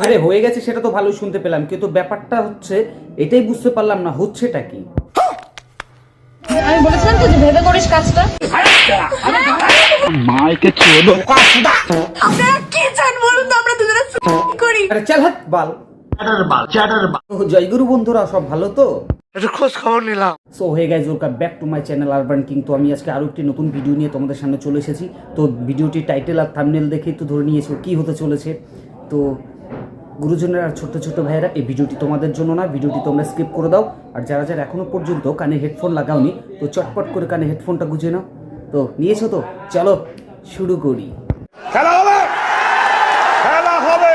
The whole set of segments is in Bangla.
আরে হয়ে গেছে সেটা তো ভালো শুনতে পেলাম, কিন্তু ব্যাপারটা হচ্ছে এটাই বুঝতে পারলাম না হচ্ছেটা কি। আমি বলেছিলাম তো যে ভেবে করিস কাজটা। মাইকে চলো আপনারা কি চান বলুন তো, আমরা দুজনে করি। আরে চল হাত বাল চ্যাটার বাল। জয়গুরু বন্ধুরা, সব ভালো তো? একটু খোঁজ খবর নিলাম। So hey guys, welcome back to my channel urban king. তো আমি আজকে আরো একটি নতুন ভিডিও নিয়ে তোমাদের সামনে চলে এসেছি। তো ভিডিওটির টাইটেল আর থাম্বনেল দেখেই তো ধরে নিয়েছো কি হতে চলেছে। তো গুরুজনের আর ছোট্ট ছোট্ট ভাইয়েরা, এই ভিডিওটি তোমাদের জন্য না, ভিডিওটি তোমরা স্কিপ করে দাও। আর যারা যারা এখনো পর্যন্ত কানে হেডফোন লাগাওনি, তো চটপট করে কানে হেডফোনটা গুঁজে নাও। তো নিয়েছো তো, চলো শুরু করি। খেলা হবে, খেলা হবে।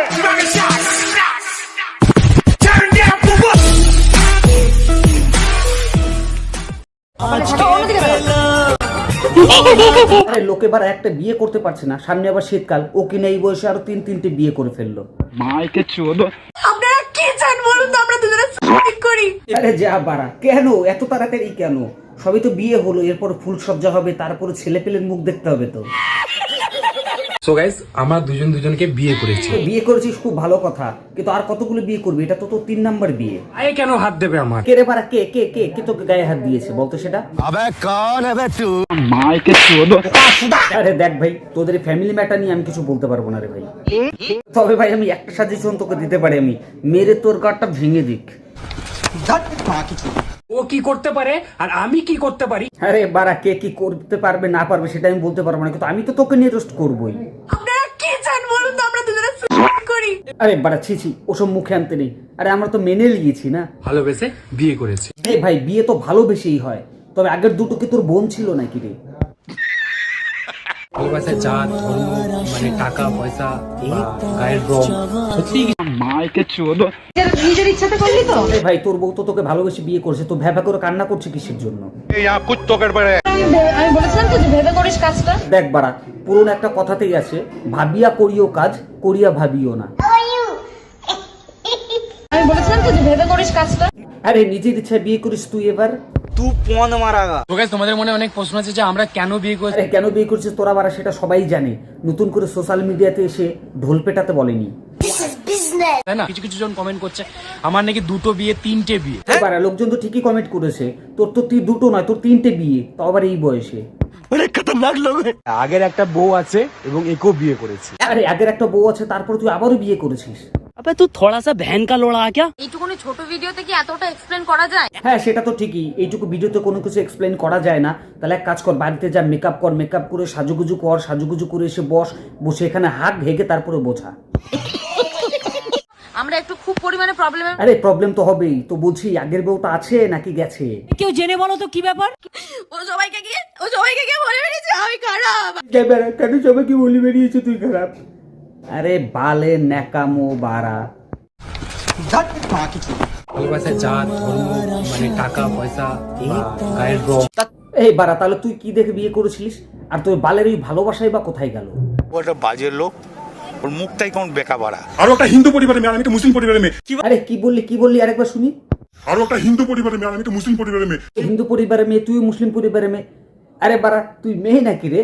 আরে লোকে বার একটা বিয়ে করতে পারছে না, সামনে আবার শীতকাল, ও কিনা এই বয়সে আরো তিনটে বিয়ে করে ফেললো। মাইকে চোদো। আপনারা কি চান বলুন তো, আমরা দুজনে করি। আরে যা বাড়া, কেন এত তাড়াতাড়ি কেন? সবই তো বিয়ে হলো, এরপর ফুল সজ্জা হবে, তারপরে ছেলে পেলের মুখ দেখতে হবে তো। সো গাইস, আমরা দুজন দুজনকে বিয়ে করেছি। বিয়ে করেছিস খুব ভালো কথা, কিন্তু আর কতগুলো বিয়ে করবি? এটা তো তোর 3 নাম্বার বিয়ে। আরে কেন হাত দেবে আমার? কে রে বাড়া, কে কে কে কে তোকে গায়ে হাত দিয়েছে বলতো সেটা? আবে কোন হবে তুই? মাইকে চোদো। আরে দেখ ভাই, তোদের ফ্যামিলি ম্যাটার নিয়ে আমি কিছু বলতে পারবো না রে ভাই। তবে ভাই আমি একটা সাজেশন তোকে দিতে পারি, আমি মেরে তোর গাড়টা ভেঙে দিক। ও কি করতে পারে আর আমি কি করতে পারি? আরে বাড়া, কে কি করতে পারবে না পারবে সেটা আমি বলতে পারবো না, কিন্তু আমি তো তোকে নিয়ে রোস্ট করবোই। আপনারা কি চান বলুন তো, আমরা দুজনে করি। আরে বাড়া ছি, ওসব মুখে আনতে নেই। আরে আমরা তো মেনে নিয়েছি না, ভালোবেসে বিয়ে করেছি। এই ভাই বিয়ে তো ভালোবেসেই হয়। তবে আগের দুটো কি তোর বোন ছিল নাকি রে? ভালোবাসা জাত ধর্ম মানে টাকা পয়সা বা গায়ের রং সত্যি মাইকে চোদো। নিজের ইচ্ছাতে করলি তো? আরে ভাই, তোর বউ তো তোকে ভালোবেসে বিয়ে করছে, তো ভ্যাভা করে কান্না করছে কিসের জন্য? এই কুত্তো কেটে আমি বলেছিলাম তো যে ভেবে করিস কাজটা। দেখ বাড়া, পুরনো একটা কথাতেই আছে, ভাবিয়া করিও কাজ, করিয়া ভাবিও না। আমি বলেছিলাম তো যে ভেবে করিস কাজটা। আরে নিজের ইচ্ছায় বিয়ে করিস তুই এবার। তুই পন মারাগা। তো গাইস, তোমাদের মনে অনেক প্রশ্ন আছে যে আমরা কেন বিয়ে করেছি। আরে কেন বিয়ে করছিস তোরা বাড়া, সেটা সবাই জানে। নতুন করে সোশ্যাল মিডিয়াতে এসে ঢোল পেটাতে বলেনি, তাই না? কিছু কিছু জন কমেন্ট করছে আমার নাকি 2টো বিয়ে 3টে বিয়ে। বাড়া লোকজন তো ঠিকই কমেন্ট করেছে, তোর তো তুই 2টো নয়, তোর 3টে বিয়ে, তাও আবার এই বয়সে। আগের একটা বউ আছে এবং একেও বিয়ে করেছি। আরে আগের একটা বউ আছে, তারপর তুই আবারও বিয়ে করেছিস। अबे तू थोड़ा सा बहन का लोड़ा क्या? এইটুকুনি ছোট ভিডিওতে কি এতটা এক্সপ্লেন করা যায়? হ্যাঁ সেটা তো ঠিকই, এইটুকু ভিডিওতে কোনো কিছু এক্সপ্লেন করা যায় না। তাহলে এক কাজ কর, বাড়িতে যা মেকআপ কর, মেকআপ করে সাজুগুজু কর, সাজুগুজু করে এসে বসে এখানে হাত ভেঙে তারপরে বোঝা। আমরা একটু খুব পরিমাণে প্রবলেমে। আরে প্রবলেম তো হবেই, তো বলছি আগের বউটা আছে নাকি গেছে? क्यों जेने बोलो तो की ব্যাপার? ও সবাইকে গিয়ে বলে বেরিয়েছে আমি খারাপ। কেন সবাইকে বলি বেরিয়েছে তুই খারাপ? আরে বালে ন্যাকামো বাড়া। ভালোবাসা জাত ধর্ম মানে টাকা পয়সা বা গায়ের রং। এই বাড়া, তাহলে তুই কি দেখে বিয়ে করেছিলিস? আর তোর বালের ওই ভালোবাসাই বা কোথায় গেল? ও একটা বাজে লোক, ওর মুখটাই কেমন বেকা বাড়া। আরো একটা হিন্দু পরিবারের মেয়ে, আমি একটা মুসলিম পরিবারের মেয়ে। আরে কি বললি আরেকবার শুনি। আরো একটা হিন্দু পরিবারের মেয়ে, আমি একটা মুসলিম পরিবারের মেয়ে। হিন্দু পরিবারের মেয়ে, তুই মুসলিম পরিবারের মেয়ে। আরে বাড়া, তুই মেয়ে নাকি রে?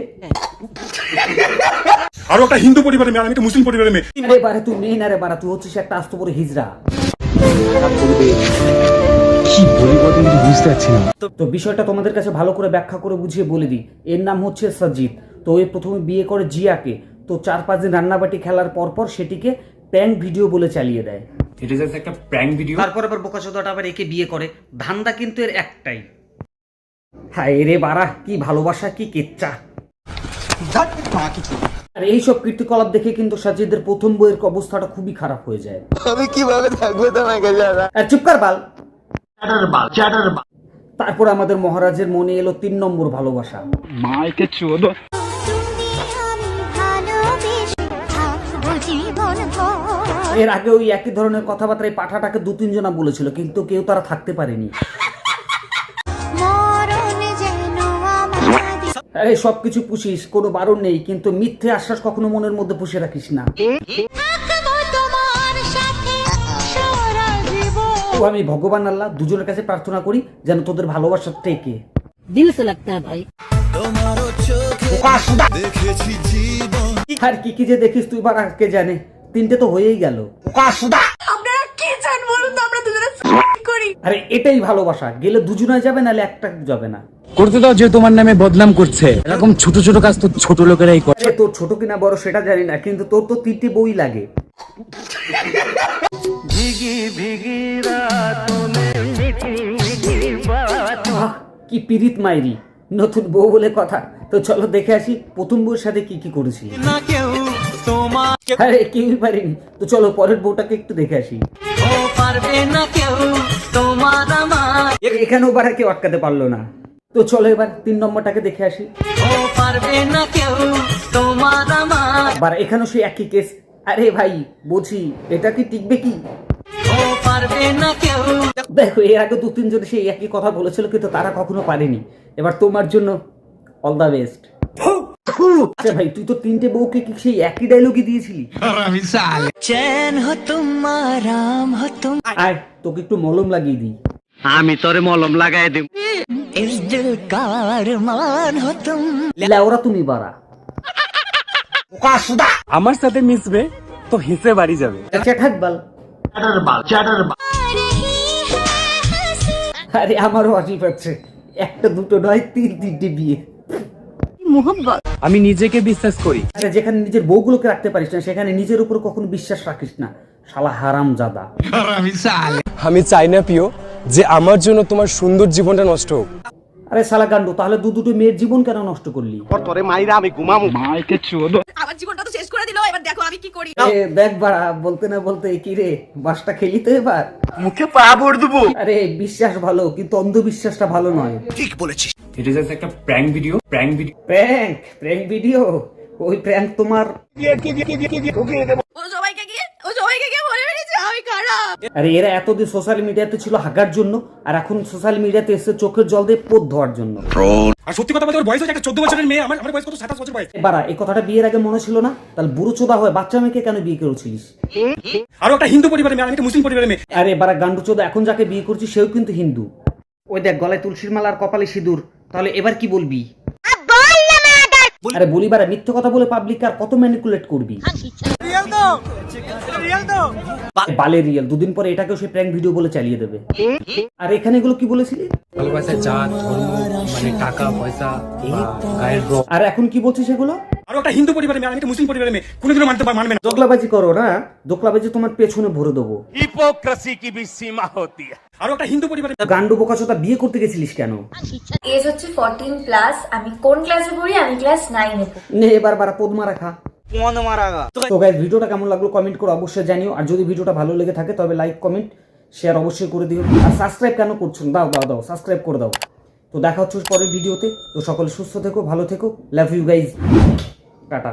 আরো একটা হিন্দু পরিবারের মেয়ে, আমি একটা মুসলিম পরিবারের মেয়ে। আরে বাড়া, তুই মেয়ে না রে বাড়া, তুই হচ্ছিস একটা আস্ত বড় হিজড়া। কি বলবো কিন্তু বুঝতে পারছি না। তো বিষয়টা তোমাদের কাছে ভালো করে ব্যাখ্যা করে বুঝিয়ে বলে দিই। এর নাম হচ্ছে সাজিদ। তো এ প্রথমে বিয়ে করে জিয়াকে, তো 4-5 দিন রান্নাবাটি খেলার পর সেটিকে প্র্যাঙ্ক ভিডিও বলে চালিয়ে দেয়। এটা জাস্ট একটা প্র্যাঙ্ক ভিডিও। তারপর আবার বোকাচোদাটা আবার একে বিয়ে করে। ধান্দা কিন্তু এর একটাই। হায় রে বাড়া, কি ভালোবাসা, কি কেচ্চা। আর এইসব কীর্তিকলাপ দেখে কিন্তু সাজিদের প্রথম বইয়ের অবস্থাটা খুবই খারাপ হয়ে যায়। আমি কিভাবে থাকবো তোমাকে যারা? আর চুপ কর বাল। তারপর আমাদের মহারাজের মনে এলো 3 নম্বর ভালোবাসা। মাইকে চোদো। এর আগে ওই একই ধরনের কথাবার্তায় পাঠাটাকে 2-3 জনা বলেছিল, কিন্তু কেউ তারা থাকতে পারেনি। আরে সবকিছু পুষিস, কোনো বারণ নেই, কিন্তু মিথ্যে আশ্বাস কখনো মনের মধ্যে পুষে রাখিস না। তো আমি ভগবান আল্লাহ দুজনের কাছে প্রার্থনা করি যেন তোদের ভালোবাসা টেকে। दिल से लगता है भाई। আর কি কি যে দেখিস তুই বাড়া, কে জানে, 3টে তো হয়েই গেল। আপনারা কি চান বলুন তো আমরা দুজনে করি। আরে এটাই ভালোবাসা, গেলে দুজনে যাবে নাহলে একটা যাবে না। করতে দাও, যে তোমার নামে বদনাম করছে। এরকম ছোট ছোট কাজ তো ছোট লোকেরাই করে। আরে তোর ছোট কিনা বড় সেটা জানি না, কিন্তু তোর তো 3টে বই লাগে। আহ, কি পিরিত মাইরি, নতুন বউ বলে কথা। তো চলো দেখে আসি প্রথম বউর সাথে কি কি করেছি। আরে কেউই পারিনি, তো চলো পরের বউটাকে একটু দেখে আসি। এখানেও বারা কেউ আটকাতে পারলো না। তো চলো এবার 3 নম্বরটাকে দেখে আসি। বারা এখানেও সেই একই কেস। আরে ভাই বলছি এটা কি টিকবে কি? দেখো এর আগে 2-3 জন সেই একই কথা বলেছিল, কিন্তু তারা কখনো পারেনি। এবার তোমার জন্য অল দ্য বেস্ট। আচ্ছা ভাই, তুই তো 3টে বউকে কি সেই একই ডায়লগই দিয়েছিলি? আয় তোকে একটু মলম লাগিয়ে দিই। আমি তোরে মলম লাগাই দেব। লেওরা তুমি বাড়া। আমার সাথে মিশবে তো হেসে বাড়ি যাবে। চ্যাটার বাল। আরে আমারও হাসি পাচ্ছে, একটা দুটো নয় 3-3টে বিয়ে। আমি নিজেকে বিশ্বাস করি। আরে যেখানে নিজের বউগুলোকে রাখতে পারিস না, সেখানে নিজের উপর কখনো বিশ্বাস রাখিস না, শালা হারাম জাদা। আমি চাই না প্রিয় যে আমার জন্য তোমার সুন্দর জীবনটা নষ্ট হোক। আরে শালা গান্ডু, তাহলে দুটো মেয়ের জীবন কেন নষ্ট করলি? আমার জীবনটা তো শেষ করে দিল, এবার দেখো আমি কি করি। এ, দেখ বাড়া, বলতে না বলতে কি রে, বাসটা খেলি তো এবার। মুখে পা ভরে দেবো। আরে বিশ্বাস ভালো, কিন্তু অন্ধবিশ্বাসটা ভালো নয়। এটা জাস্ট একটা প্র্যাঙ্ক ভিডিও। প্র্যাঙ্ক ভিডিও, ওই প্র্যাঙ্ক তোমার। ও সবাইকে গিয়ে বলে বেরিয়েছে আমি খারাপ। আরে এরা এতদিন সোশ্যাল মিডিয়াতে ছিল হাগার জন্য, আর এখন সোশ্যাল মিডিয়াতে এসে চোখের জল দিয়ে পোত ধোয়ার জন্য। আর সত্যি কথা বলতে ওর বয়স হচ্ছে একটা 14 বছরের মেয়ে, আমার বয়স কত 27 বছর বয়স। বাড়া, এই কথাটা বিয়ের আগে মনে ছিল না? তাহলে বুড়ো চোদা হয় বাচ্চা মেয়েকে কেন বিয়ে করেছিলিস? আরো একটা হিন্দু পরিবারের মেয়ে, আমি একটা মুসলিম পরিবারের মেয়ে। আরে বাড়া গান্ডু চোদা, এখন যাকে বিয়ে করছিস সেও কিন্তু হিন্দু। ওই দেখ গলায় তুলসীর মালা আর কপালে সিঁদুর, তাহলে এবার কি বলবি? আরে বলি বাড়া, মিথ্যে কথা বলে পাবলিক আর কত ম্যানিপুলেট করবি? বালে রিয়েল, 2 দিন পরে এটাকেও সে প্র্যাঙ্ক ভিডিও বলে চালিয়ে দেবে। আর এখানে এগুলো কি বলেছিলি? ভালোবাসা, জাত, ধর্ম, মানে টাকা পয়সা বা গায়ের রং। আর এখন কি বলছিস এগুলো? আরো একটা হিন্দু পরিবারের মেয়ে, আমি একটা মুসলিম পরিবারের মেয়ে, কোনোদিনও মানবে না। দোকলাবাজি করো না, দোকলাবাজি তোমার পেছনে ভরে দেবো। হিপোক্রেসি কি भी सीमा होती है। আরো একটা হিন্দু পরিবারের গান্ডু বোকাচোদা, বিয়ে করতে গেছিলিস কেন? এজ হচ্ছে 14+। আমি কোন ক্লাসে পড়ি? আমি ক্লাস 9 এ পড়ি। নে এবার বারা পদ্মা রাখা। তো গাইস, ভিডিওটা কেমন লাগলো কমেন্ট করে অবশ্যই জানিও। আর যদি ভিডিওটা ভালো লেগে থাকে তবে লাইক কমেন্ট শেয়ার অবশ্যই করে দিও। আর সাবস্ক্রাইব কেন করছো? দাও সাবস্ক্রাইব করে দাও। তো দেখা হচ্ছে পরের ভিডিওতে। তো সকলে সুস্থ থেকো, ভালো থেকো, লাভ ইউ গাইজ, টাটা।